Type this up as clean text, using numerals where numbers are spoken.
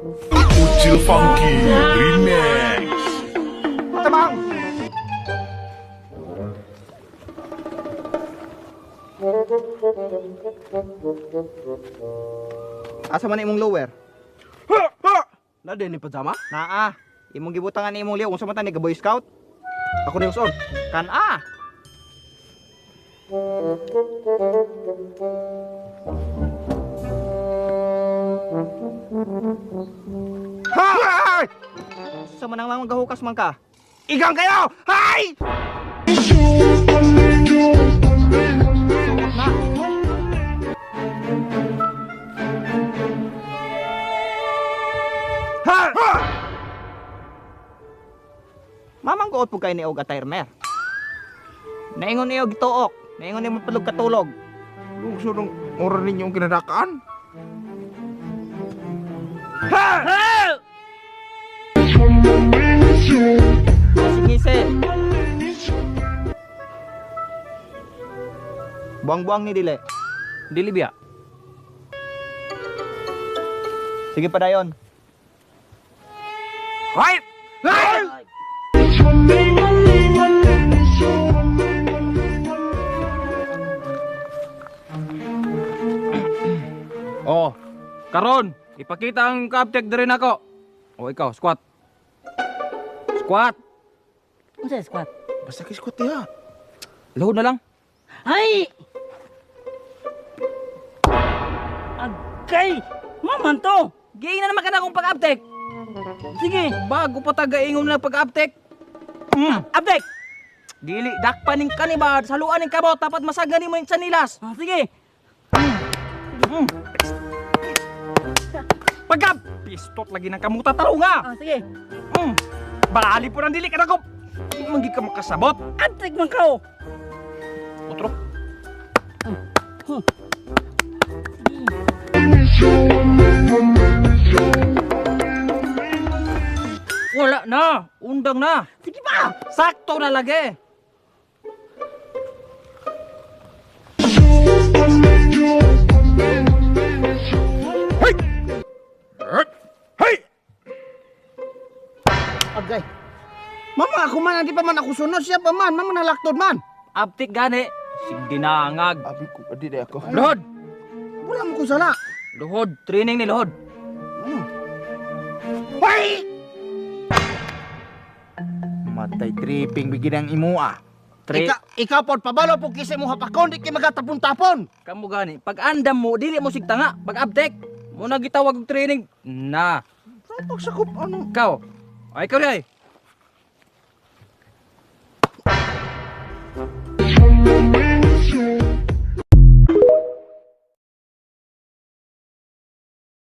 Ucil Funky Remix. Tamang! Asa man imong lower? Na din ni pajama? Naa, imong gibutangan imong liyaw unsa man ta ni Boy Scout? Ako na yung son. Kan-a. Ha! Sa manang lang gahukas man ka. Igang kayo! Hay! Na. Ha! Mamang goot po kayo ni og attire Naingon niyo gituok, naingon niyo matulog katulog. Lungso ng oras ninyong kinadakaan. Ha! Ngise. Buang-buang ni Dile. Dili biya. Sige pa dayon. Hay! Hay! Oh, karon, ipakita ang kaptek diri nako. O ikaw, squat. Squat. Unsa squat? Basta kay squat ya. Luhod na lang. Ay! Agay! Maman to! Gay na naman ka na akong pag-uptek. Sige, Bago pa taga-ingon na pag-aptek. uptek! Dili, dakpaning kanibad, saluan ning kabot, dapat masagani mo yung sanilas. Ah, sige. Pagkap! Pistot lagi ng kamuta tarunga. Ah, sige. Bali po ng dili ka na ko. Di man gid ka makasabot. Uptek man ka. Otro. Wala na, undang na. Sige pa! Sakto na lagi. Hey! Hey! Agay. Mama ako man, hindi pa man ako sunod siya pa man, mama nalaktod man. Aptik gani. Sigdinangag. Abi ko adi ako. Luhod. Wala mo ko sala. Luhod. Training ni Luhod. Hoy! Matay tripping bigyan ang imua. Ikaw pod pabalo po kisa mo hapakon di kay magatapon-tapon. Kamu gani. Pag andam mo, dili mo sigtanga. Pag aptek, mo na gitawag og training. Na. Pagsakop ano? Ikaw. Ay, ikaw rin.